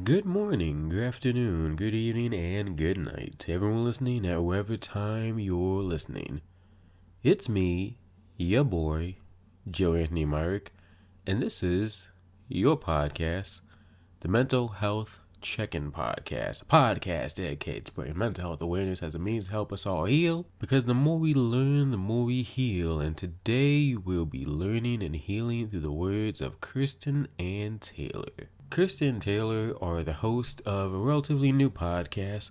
Good morning, good afternoon, good evening, and good night to everyone listening at whatever time you're listening. It's me, your boy, Joe Anthony Myrick, and this is your podcast, the Mental Health Check-In Podcast, a podcast dedicated to spreading mental health awareness as a means to help us all heal, because the more we learn, the more we heal, and today we'll be learning and healing through the words of Kirstyn and Taylor. Kirstyn and Taylor are the host of a relatively new podcast.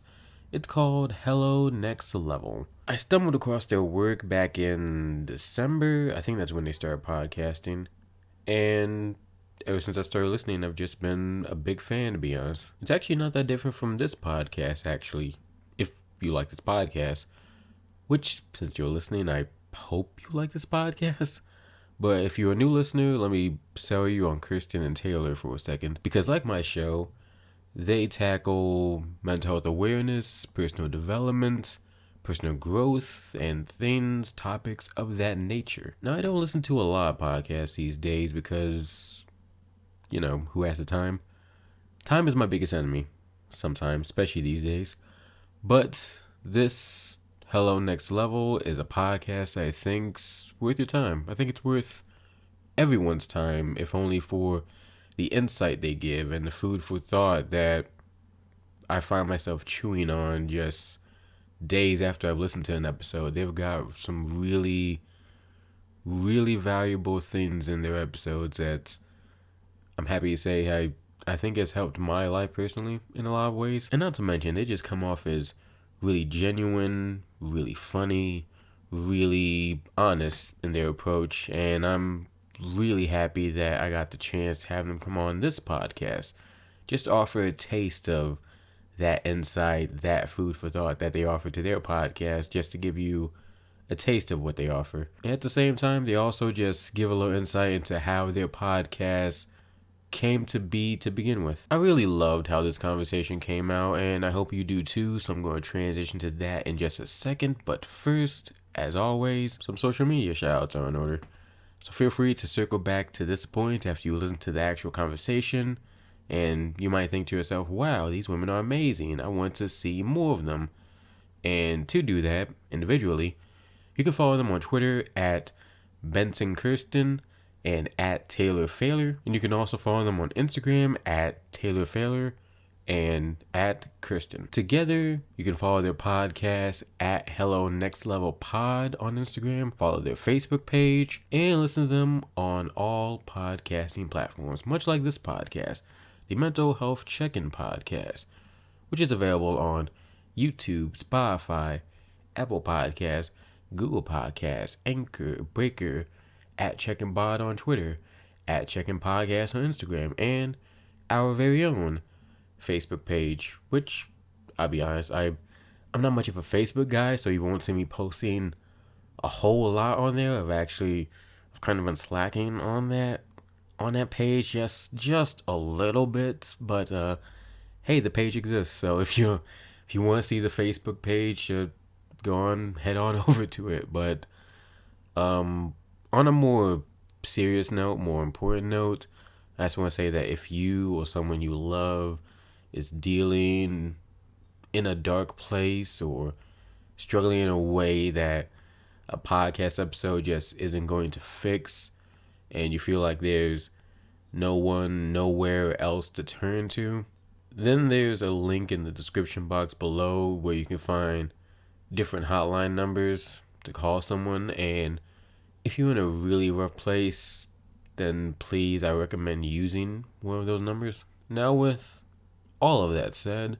It's called Hello Next Level. I stumbled across their work back in December. I think that's when they started podcasting. And ever since I started listening, I've just been a big fan, to be honest. It's actually not that different from this podcast, actually, if you like this podcast. Which, since you're listening, I hope you like this podcast. But if you're a new listener, let me sell you on Kirstyn and Taylor for a second. Because like my show, they tackle mental health awareness, personal development, personal growth, and topics of that nature. Now, I don't listen to a lot of podcasts these days because, who has the time? Time is my biggest enemy, sometimes, especially these days. But this Hello Next Level is a podcast I think's worth your time. I think it's worth everyone's time, if only for the insight they give and the food for thought that I find myself chewing on just days after I've listened to an episode. They've got some really, really valuable things in their episodes that I'm happy to say I think has helped my life personally in a lot of ways. And not to mention, they just come off as really genuine, really funny, really honest in their approach, and I'm really happy that I got the chance to have them come on this podcast. Just offer a taste of that insight, that food for thought that they offer to their podcast, just to give you a taste of what they offer. And at the same time, they also just give a little insight into how their podcast came to be to begin with. I really loved how this conversation came out, and I hope you do too, so I'm going to transition to that in just a second. But first, as always, some social media shout-outs are in order. So feel free to circle back to this point after you listen to the actual conversation, and you might think to yourself, wow, these women are amazing, I want to see more of them. And to do that individually, you can follow them on Twitter at Benson Kirstyn and at Taylor Failure. And you can also follow them on Instagram at Taylor Failure and at Kirstyn. Together, you can follow their podcast at Hello Next Level Pod on Instagram, follow their Facebook page, and listen to them on all podcasting platforms, much like this podcast, the Mental Health Check-In Podcast, which is available on YouTube, Spotify, Apple Podcasts, Google Podcasts, Anchor, Breaker, at Check-In Pod on Twitter, at Check-In Podcast on Instagram, and our very own Facebook page, which, I'll be honest, I'm not much of a Facebook guy, so you won't see me posting a whole lot on there. I've kind of been slacking on that page just a little bit, but hey, the page exists, so if you want to see the Facebook page, head on over to it. But on a more serious note, more important note, I just want to say that if you or someone you love is dealing in a dark place or struggling in a way that a podcast episode just isn't going to fix, and you feel like there's no one, nowhere else to turn to, then there's a link in the description box below where you can find different hotline numbers to call someone. And if you're in a really rough place, then please, I recommend using one of those numbers. Now, with all of that said,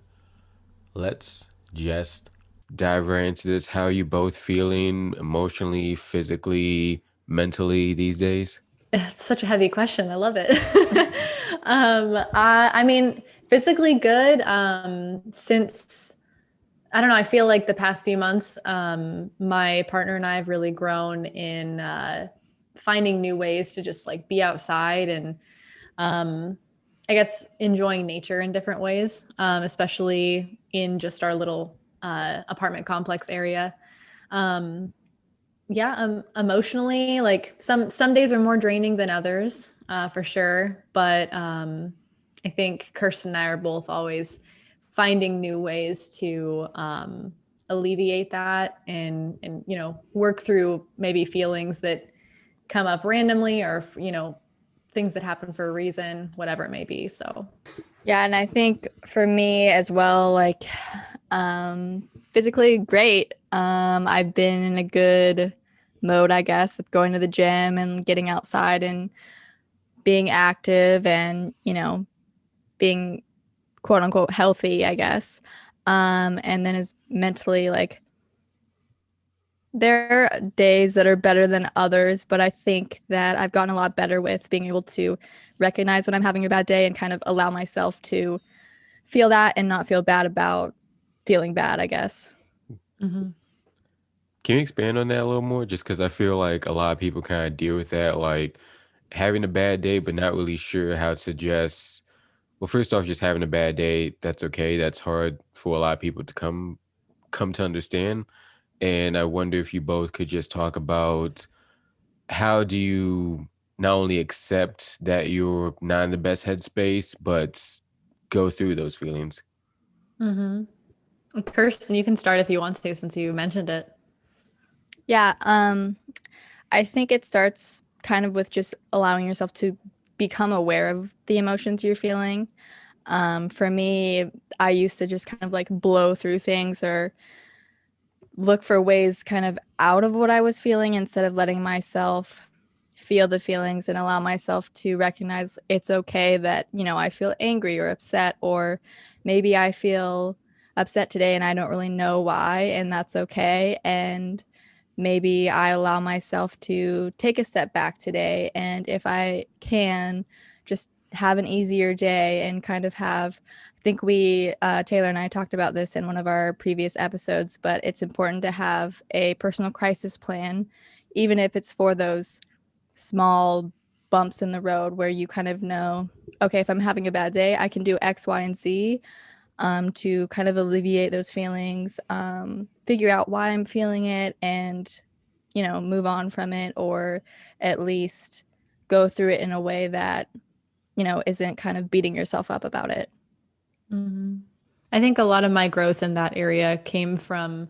let's just dive right into this. How are you both feeling emotionally, physically, mentally these days? It's such a heavy question. I love it. I mean, physically good. Since I don't know, I feel like the past few months, my partner and I have really grown in finding new ways to just like be outside and I guess enjoying nature in different ways, especially in just our little apartment complex area. Um, yeah, emotionally, like some days are more draining than others, for sure. But I think Kirsten and I are both always finding new ways to alleviate that and work through maybe feelings that come up randomly or things that happen for a reason, whatever it may be. So Yeah, and I think for me as well, like physically great. I've been in a good mode, I guess, with going to the gym and getting outside and being active and, being quote unquote healthy, I guess. And then is mentally like there are days that are better than others, but I think that I've gotten a lot better with being able to recognize when I'm having a bad day and kind of allow myself to feel that and not feel bad about feeling bad, I guess. mm-hmm. Can you expand on that a little more? Just because I feel like a lot of people kind of deal with that, like having a bad day, but not really sure how to just, well, first off, just having a bad day, that's okay. That's hard for a lot of people to come to understand. And I wonder if you both could just talk about how do you not only accept that you're not in the best headspace, but go through those feelings? Mm-hmm. Kirsten, you can start if you want to since you mentioned it. Yeah, I think it starts kind of with just allowing yourself to become aware of the emotions you're feeling. For me, I used to just kind of like blow through things or look for ways kind of out of what I was feeling instead of letting myself feel the feelings and allow myself to recognize it's okay that, I feel angry or upset, or maybe I feel upset today and I don't really know why, and that's okay. And maybe I allow myself to take a step back today. And if I can, just have an easier day and kind of have, I think Taylor and I talked about this in one of our previous episodes, but it's important to have a personal crisis plan, even if it's for those small bumps in the road where you kind of know, okay, if I'm having a bad day, I can do X, Y, and Z to kind of alleviate those feelings, figure out why I'm feeling it, and, move on from it, or at least go through it in a way that, isn't kind of beating yourself up about it. Mm-hmm. I think a lot of my growth in that area came from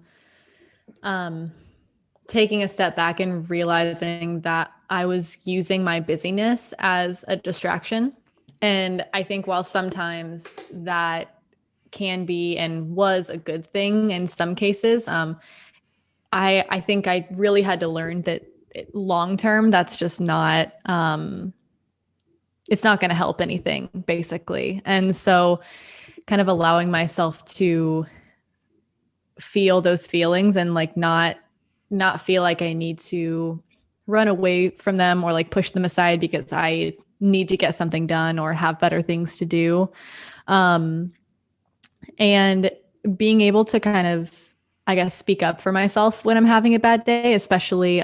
taking a step back and realizing that I was using my busyness as a distraction. And I think while sometimes that can be and was a good thing in some cases, I think I really had to learn that long term, that's just not it's not going to help anything basically. And so kind of allowing myself to feel those feelings and like not feel like I need to run away from them or like push them aside because I need to get something done or have better things to do. Um, and being able to kind of, I guess, speak up for myself when I'm having a bad day, especially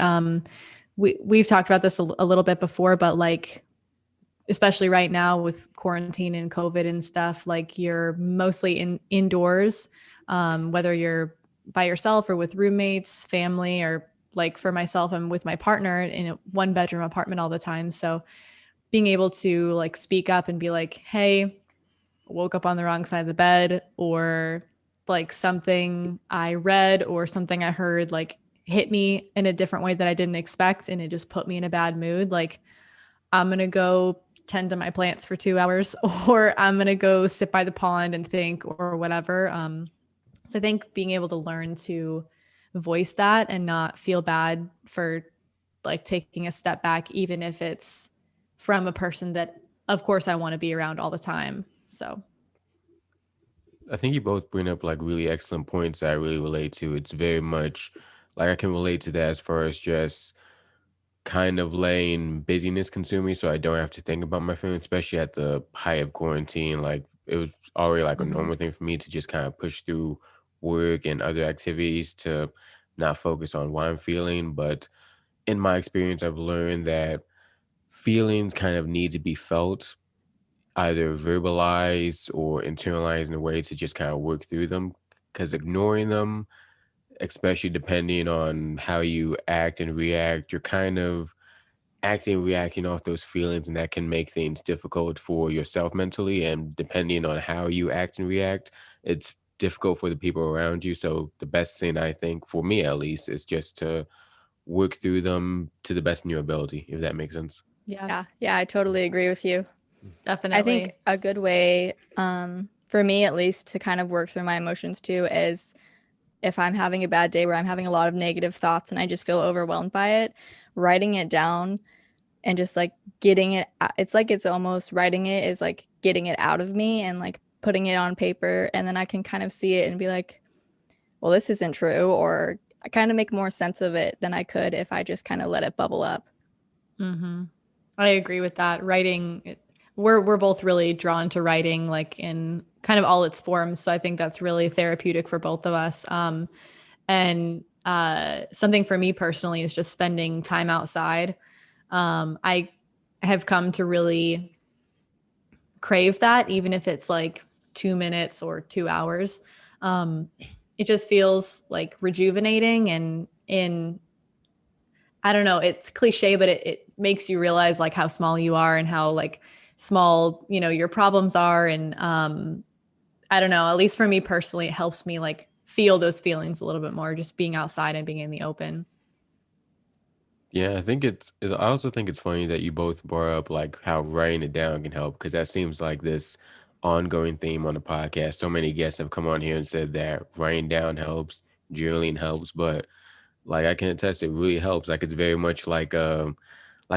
we've talked about this a little bit before, but like especially right now with quarantine and COVID and stuff, like you're mostly indoors, whether you're by yourself or with roommates, family, or like for myself, I'm with my partner in a 1 bedroom apartment all the time. So being able to like speak up and be like, hey, woke up on the wrong side of the bed, or like something I read or something I heard like hit me in a different way that I didn't expect. And it just put me in a bad mood. Like, I'm going to go tend to my plants for 2 hours, or I'm going to go sit by the pond and think, or whatever. So I think being able to learn to voice that and not feel bad for like taking a step back, even if it's from a person that, of course, I want to be around all the time. So, I think you both bring up like really excellent points that I really relate to. It's very much like I can relate to that as far as just kind of letting busyness consume me so I don't have to think about my feelings, especially at the height of quarantine. Like it was already like a mhm. normal thing for me to just kind of push through work and other activities to not focus on what I'm feeling. But in my experience, I've learned that feelings kind of need to be felt, either verbalized or internalized in a way to just kind of work through them. Because ignoring them, especially depending on how you act and react, you're kind of acting, reacting off those feelings, and that can make things difficult for yourself mentally. And depending on how you act and react, it's difficult for the people around you. So the best thing, I think, for me at least, is just to work through them to the best in your ability, if that makes sense. Yeah, Yeah, I totally agree with you. I think definitely. a good way, for me at least, to kind of work through my emotions too is if I'm having a bad day where I'm having a lot of negative thoughts and I just feel overwhelmed by it, writing it down and just like getting it, it's like it's almost writing it is like getting it out of me and like putting it on paper. And then I can kind of see it and be like, well, this isn't true. Or I kind of make more sense of it than I could if I just kind of let it bubble up. Mm-hmm. I agree with that. Writing, we're both really drawn to writing, like in kind of all its forms. So I think that's really therapeutic for both of us. And something for me personally is just spending time outside. I have come to really crave that, even if it's like 2 minutes or 2 hours. Um, it just feels like rejuvenating and in I don't know, it's cliche, but it makes you realize like how small you are and how like small, your problems are. And I don't know, at least for me personally, it helps me like feel those feelings a little bit more, just being outside and being in the open. Yeah, I think I also think it's funny that you both brought up like how writing it down can help, because that seems like this ongoing theme on the podcast. So many guests have come on here and said that writing down helps, journaling helps, but like I can attest, it really helps. Like it's very much like a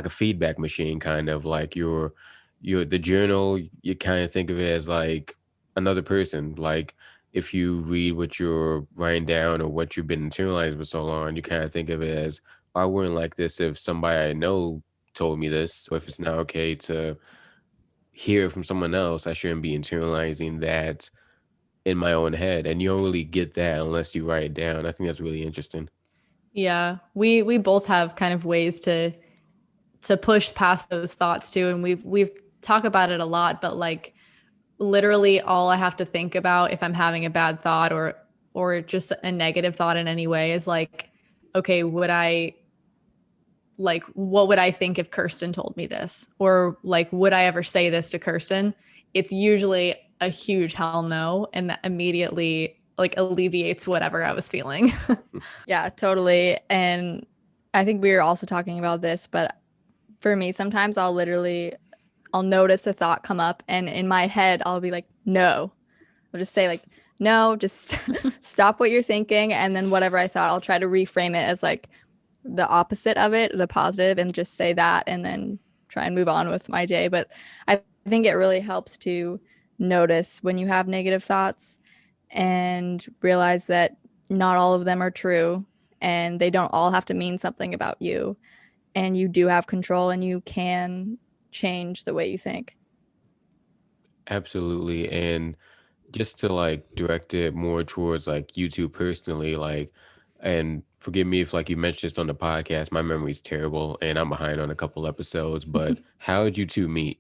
feedback machine, kind of like your the journal. You kind of think of it as like another person. Like if you read what you're writing down or what you've been internalizing for so long, you kind of think of it as, I wouldn't like this if somebody I know told me this. So if it's not okay to hear from someone else, I shouldn't be internalizing that in my own head. And you don't really get that unless you write it down. I think that's really interesting. Yeah, we both have kind of ways to push past those thoughts too, and we've talked about it a lot, but like literally all I have to think about if I'm having a bad thought or just a negative thought in any way is like, okay, what would I think if Kirstyn told me this? Or like, would I ever say this to Kirstyn? It's usually a huge hell no. And that immediately like alleviates whatever I was feeling. Yeah, totally. And I think we were also talking about this, but for me, sometimes I'll notice a thought come up and in my head, I'll be like, no. I'll just say like, no, just stop what you're thinking. And then whatever I thought, I'll try to reframe it as like the opposite of it, the positive, and just say that and then try and move on with my day. But I think it really helps to notice when you have negative thoughts and realize that not all of them are true and they don't all have to mean something about you. And you do have control and you can change the way you think. Absolutely. And just to like direct it more towards like you two personally, like, and forgive me if like you mentioned this on the podcast, my memory's terrible and I'm behind on a couple episodes, but how did you two meet?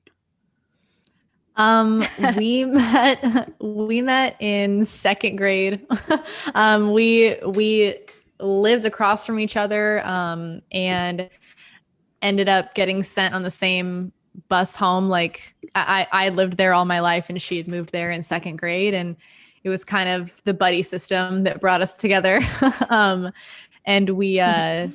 We met in second grade. We lived across from each other, and ended up getting sent on the same bus home. Like I lived there all my life and she had moved there in second grade, and it was kind of the buddy system that brought us together. And we got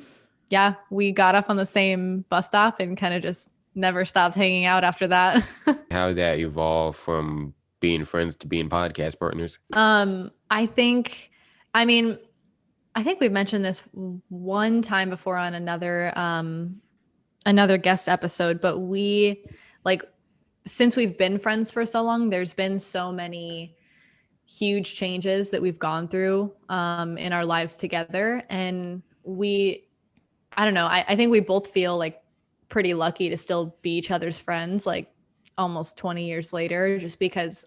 off on the same bus stop and kind of just never stopped hanging out after that. How did that evolve from being friends to being podcast partners? I think, I mean, I think we've mentioned this one time before on another guest episode, but we like since we've been friends for so long, there's been so many huge changes that we've gone through in our lives together. And I don't know, I think we both feel like pretty lucky to still be each other's friends, like almost 20 years later, just because,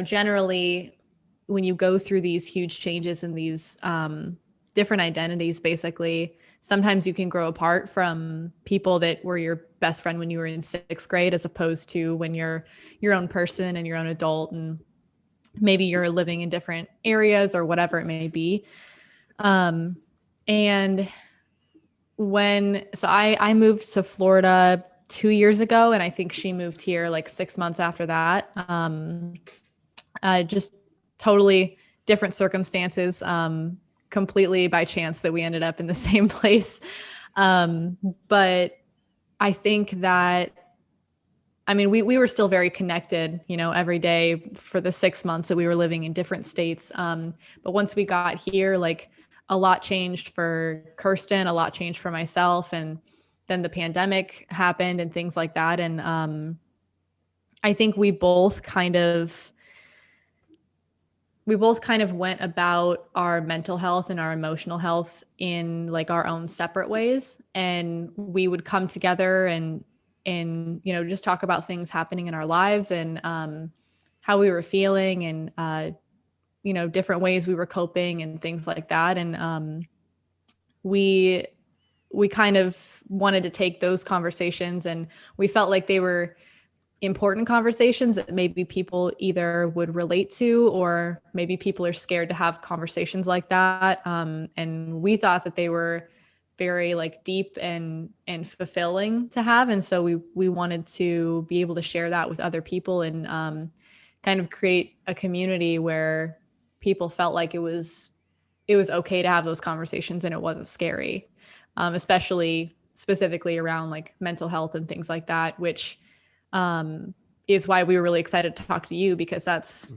generally when you go through these huge changes and these different identities, basically, sometimes you can grow apart from people that were your best friend when you were in sixth grade, as opposed to when you're your own person and your own adult, and maybe you're living in different areas or whatever it may be. And I moved to Florida 2 years ago, and I think she moved here like 6 months after that. Just totally different circumstances, completely by chance that we ended up in the same place. But I think that, I mean, we were still very connected, every day for the 6 months that we were living in different states. But once we got here, like a lot changed for Kirstyn, a lot changed for myself. And then the pandemic happened and things like that. And I think we both kind of went about our mental health and our emotional health in like our own separate ways, and we would come together and just talk about things happening in our lives, and how we were feeling, and different ways we were coping and things like that. And we kind of wanted to take those conversations, and we felt like they were important conversations that maybe people either would relate to, or maybe people are scared to have conversations like that. And we thought that they were very like deep and fulfilling to have. And so we wanted to be able to share that with other people, and kind of create a community where people felt like it was okay to have those conversations and it wasn't scary, especially specifically around like mental health and things like that, which is why we were really excited to talk to you, because that's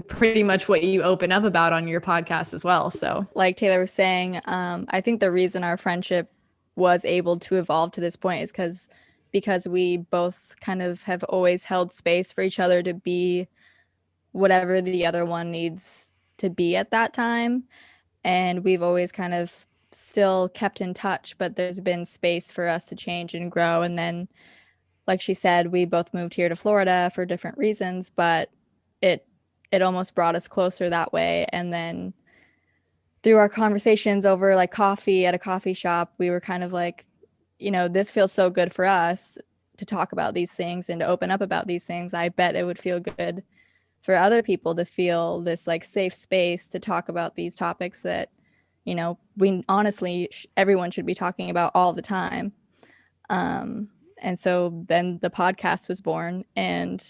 pretty much what you open up about on your podcast as well. So Like Taylor was saying, I think the reason our friendship was able to evolve to this point is because we both kind of have always held space for each other to be whatever the other one needs to be at that time. And we've always kind of still kept in touch, but there's been space for us to change and grow. And then, like she said, we both moved here to Florida for different reasons, but it almost brought us closer that way. And then through our conversations over like coffee at a coffee shop, we were kind of like, this feels so good for us to talk about these things and to open up about these things. I bet it would feel good for other people to feel this like safe space to talk about these topics that, we honestly, everyone should be talking about all the time. And so then the podcast was born, and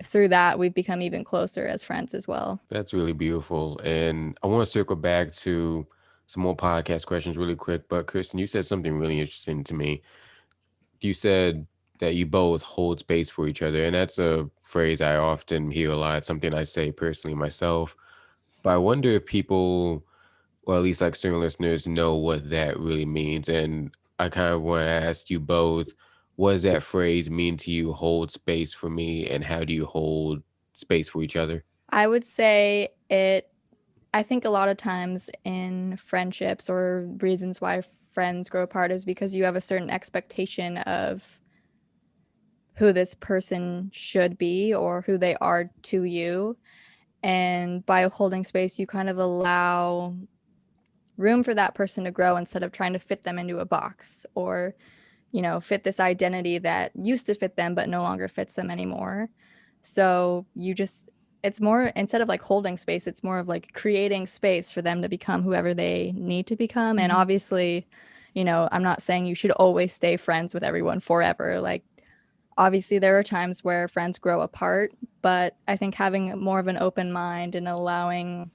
through that, we've become even closer as friends as well. That's really beautiful. And I want to circle back to some more podcast questions really quick. But Kirstyn, you said something really interesting to me. You said that you both hold space for each other. And that's a phrase I often hear a lot, something I say personally myself. But I wonder if people, or at least like certain listeners, know what that really means. And I kind of want to ask you both, what does that phrase mean to you, hold space for me? And how do you hold space for each other? I would say I think a lot of times in friendships or reasons why friends grow apart is because you have a certain expectation of who this person should be or who they are to you. And by holding space, you kind of allow room for that person to grow instead of trying to fit them into a box or, fit this identity that used to fit them but no longer fits them anymore. So it's more, instead of like holding space, it's more of like creating space for them to become whoever they need to become. And obviously, I'm not saying you should always stay friends with everyone forever. Like, obviously, there are times where friends grow apart, but I think having more of an open mind and allowing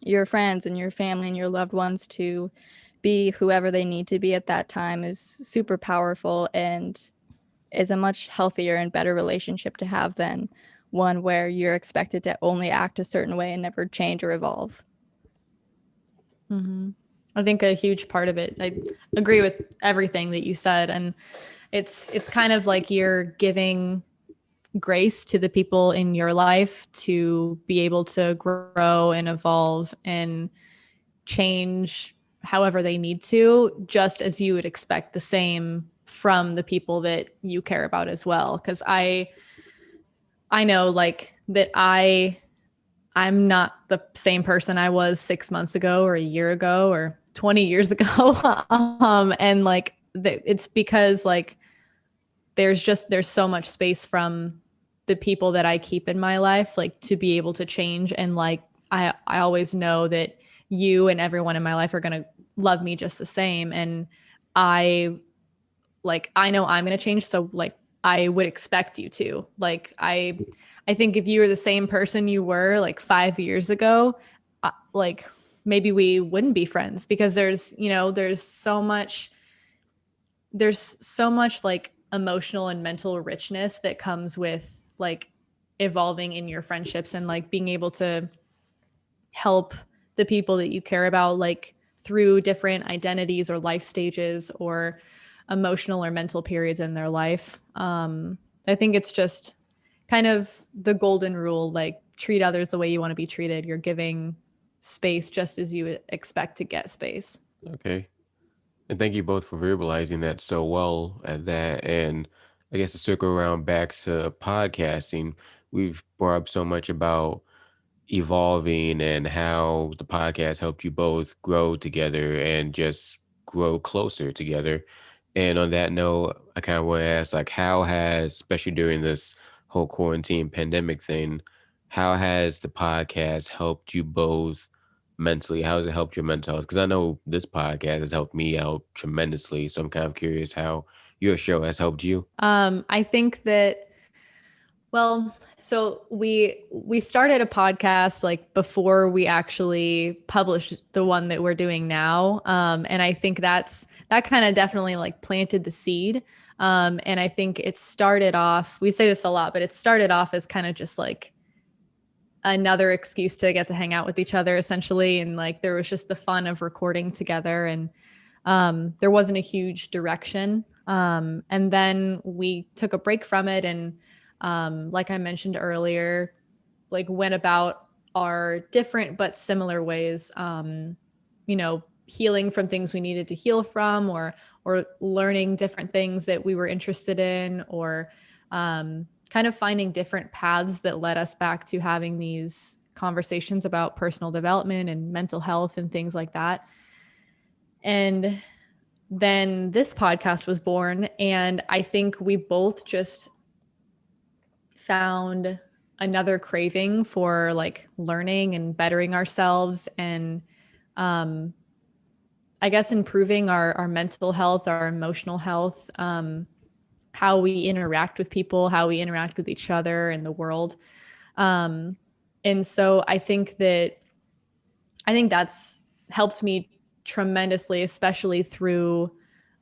your friends and your family and your loved ones to be whoever they need to be at that time is super powerful and is a much healthier and better relationship to have than one where you're expected to only act a certain way and never change or evolve. I think a huge part of it, I agree with everything that you said. And it's kind of like you're giving grace to the people in your life to be able to grow and evolve and change however they need to, just as you would expect the same from the people that you care about as well. Because I know like that I'm not the same person I was 6 months ago or a year ago or 20 years ago. And like it's because like there's so much space from the people that I keep in my life, like to be able to change. And like I always know that you and everyone in my life are going to love me just the same. And I know I'm going to change. So like, I would expect you to. Like, I think if you were the same person you were like 5 years ago, like maybe we wouldn't be friends, because there's so much like emotional and mental richness that comes with like evolving in your friendships, and like being able to help the people that you care about, like through different identities or life stages or emotional or mental periods in their life. I think it's just kind of the golden rule, like treat others the way you want to be treated. You're giving space just as you would expect to get space. Okay. And thank you both for verbalizing that so well at that. And I guess to circle around back to podcasting, we've brought up so much about evolving and how the podcast helped you both grow together and just grow closer together. And on that note, I kind of want to ask, like, how has, especially during this whole quarantine pandemic thing, how has the podcast helped you both mentally? How has it helped your mental health? Because I know this podcast has helped me out tremendously. So I'm kind of curious how your show has helped you. I think that, well, so we started a podcast like before we actually published the one that we're doing now, and I think that kind of definitely like planted the seed. And I think it started off. We say this a lot, but it started off as kind of just like another excuse to get to hang out with each other, essentially, and like there was just the fun of recording together, and there wasn't a huge direction. And then we took a break from it, and like I mentioned earlier, like went about our different but similar ways, healing from things we needed to heal from, or learning different things that we were interested in, or kind of finding different paths that led us back to having these conversations about personal development and mental health and things like that. And then this podcast was born, and I think we both just found another craving for like learning and bettering ourselves, and I guess improving our mental health, our emotional health, how we interact with people, how we interact with each other and the world. um, and so I think that's helped me tremendously, especially through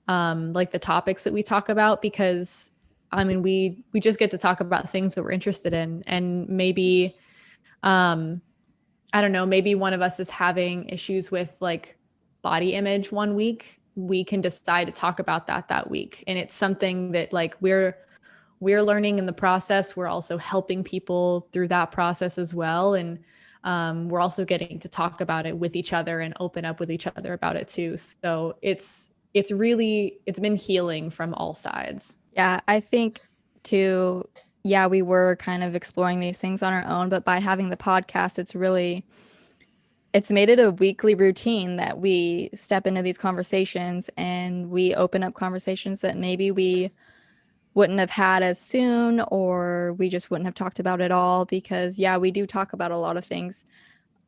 like the topics that we talk about, because I mean, we just get to talk about things that we're interested in, and maybe um, I don't know, maybe one of us is having issues with like body image one week. We can decide to talk about that week, and it's something that like we're learning in the process. We're also helping people through that process as well, and we're also getting to talk about it with each other and open up with each other about it too. So it's been healing from all sides. Yeah, I think too, yeah, we were kind of exploring these things on our own, but by having the podcast, it's made it a weekly routine that we step into these conversations and we open up conversations that maybe we wouldn't have had as soon, or we just wouldn't have talked about at all, because yeah, we do talk about a lot of things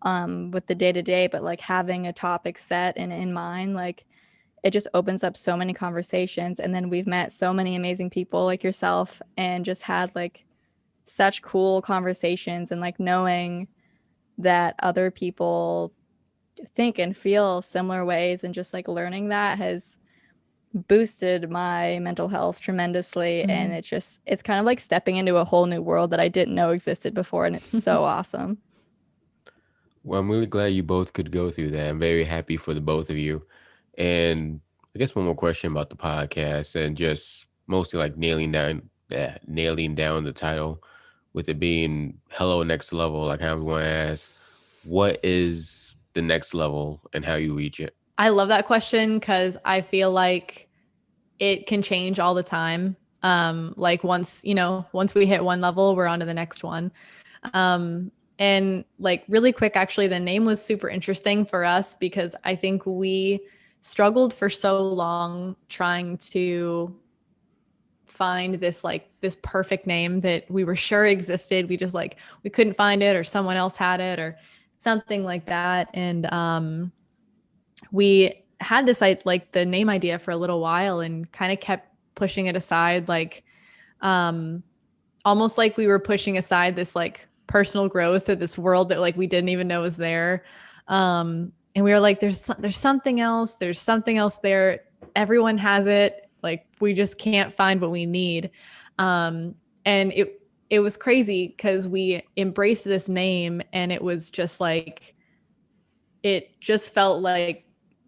with the day to day, but like having a topic set and in mind, like it just opens up so many conversations. And then we've met so many amazing people like yourself and just had like such cool conversations, and like knowing that other people think and feel similar ways, and just like learning that has boosted my mental health tremendously. And it's kind of like stepping into a whole new world that I didn't know existed before, and it's so awesome. Well, I'm really glad you both could go through that. I'm very happy for the both of you. And I guess one more question about the podcast and just mostly like nailing down the title with it being Hello Next Level. Like I want to ask, what is the next level and how you reach it? I love that question because I feel like it can change all the time. Like once we hit one level, we're on to the next one. And like really quick, actually, the name was super interesting for us because I think we struggled for so long trying to find this perfect name that we were sure existed. We just like, we couldn't find it, or someone else had it, or something like that. And we had this like the name idea for a little while and kind of kept pushing it aside, like almost like we were pushing aside this like personal growth or this world that like we didn't even know was there. And we were like, there's something else. There's something else there. Everyone has it. Like we just can't find what we need. And it was crazy because we embraced this name and it was just like it just felt like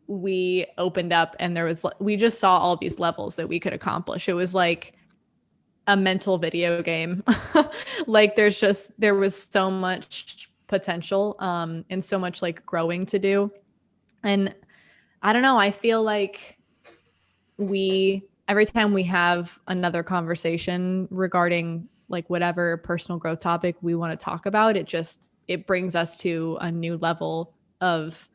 we opened up and we just saw all these levels that we could accomplish. It was like a mental video game. Like there was so much potential and so much like growing to do. And I don't know, I feel like every time we have another conversation regarding like whatever personal growth topic we want to talk about, it brings us to a new level of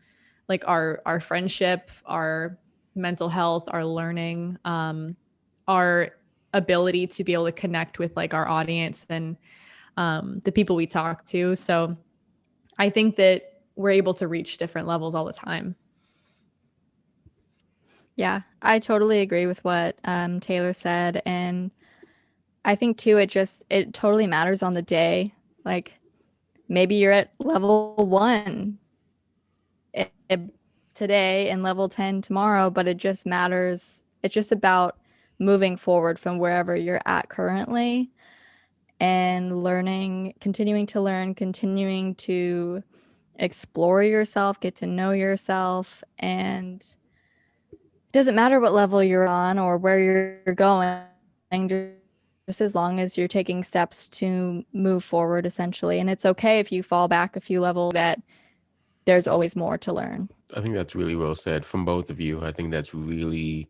like our friendship, our mental health, our learning, our ability to be able to connect with like our audience and the people we talk to. So I think that we're able to reach different levels all the time. Yeah, I totally agree with what Taylor said. And I think too, it totally matters on the day. Like maybe you're at level 1 today and level 10 tomorrow, but it just matters. It's just about moving forward from wherever you're at currently and learning, continuing to learn, continuing to explore yourself, get to know yourself. And it doesn't matter what level you're on or where you're going, just as long as you're taking steps to move forward, essentially. And it's okay if you fall back a few levels, that there's always more to learn. I think that's really well said from both of you. I think that's really,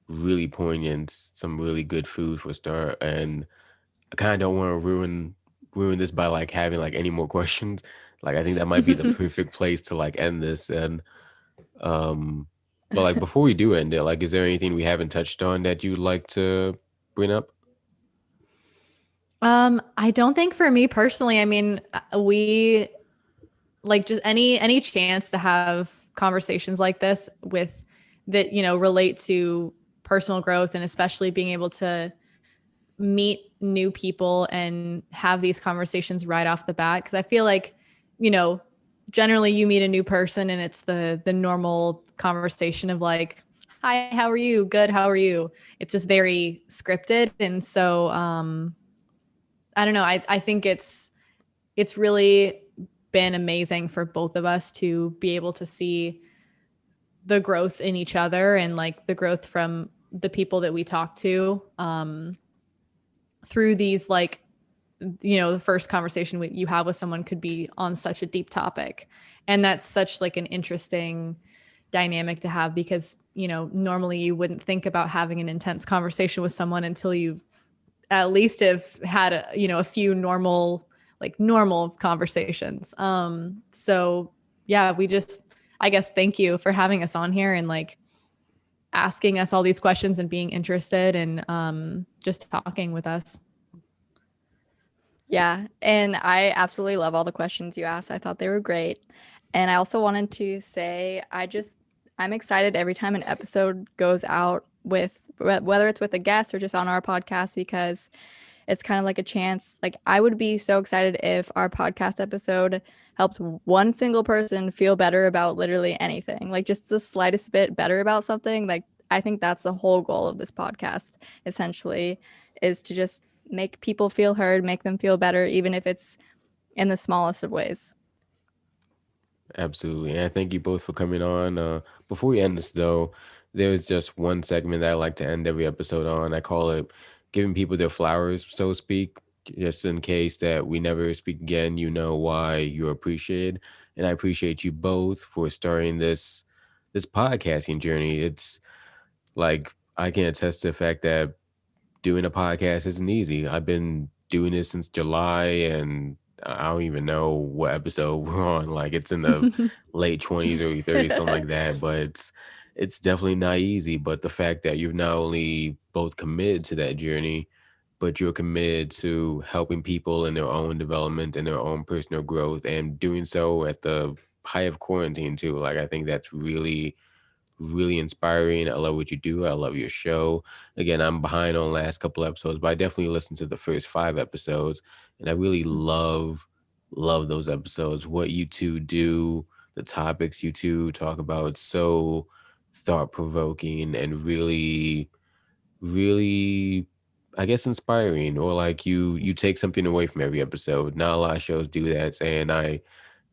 really poignant. Some really good food for start. And I kind of don't want to ruin this by like having like any more questions. Like I think that might be the perfect place to like end this. And but like before we do end it, like is there anything we haven't touched on that you'd like to bring up? I don't think for me personally, I mean, we like just any chance to have conversations like this with that, relate to personal growth and especially being able to meet new people and have these conversations right off the bat. Cause I feel like, you know, generally you meet a new person and it's the normal conversation of like, hi, how are you? Good. How are you? It's just very scripted. And so, I don't know. I think it's really been amazing for both of us to be able to see the growth in each other and like the growth from the people that we talk to through these like the first conversation you have with someone could be on such a deep topic, and that's such like an interesting dynamic to have because normally you wouldn't think about having an intense conversation with someone until you at least have had a few normal conversations. So yeah, I guess thank you for having us on here and like asking us all these questions and being interested and just talking with us. Yeah, and I absolutely love all the questions you asked. I thought they were great. And I also wanted to say I'm excited every time an episode goes out, with whether it's with a guest or just on our podcast, because it's kind of like a chance. Like I would be so excited if our podcast episode helped one single person feel better about literally anything, like just the slightest bit better about something. Like I think that's the whole goal of this podcast, essentially, is to just make people feel heard, make them feel better, even if it's in the smallest of ways. Absolutely. And I thank you both for coming on. Before we end this, though, there's just one segment that I like to end every episode on. I call it giving people their flowers, so to speak, just in case that we never speak again, you know why you're appreciated. And I appreciate you both for starting this podcasting journey. It's like I can attest to the fact that doing a podcast isn't easy. I've been doing this since July, and I don't even know what episode we're on. Like it's in the late 20s, early 30s, something like that. But it's definitely not easy. But the fact that you've not only both committed to that journey, but you're committed to helping people in their own development and their own personal growth, and doing so at the height of quarantine too. Like I think that's really, really inspiring. I love what you do. I love your show. Again, I'm behind on the last couple episodes, but I definitely listened to the first 5 episodes, and I really love those episodes. What you two do, the topics you two talk about, it's so thought provoking and really, I guess, inspiring, or like you take something away from every episode. Not a lot of shows do that, and I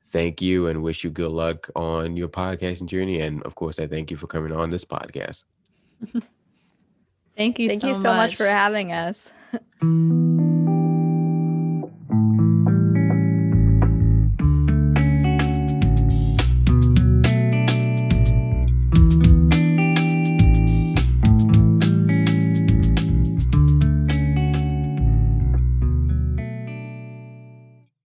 thank you and wish you good luck on your podcasting journey. And of course, I thank you for coming on this podcast. Thank you Thank you so so much for much. having us.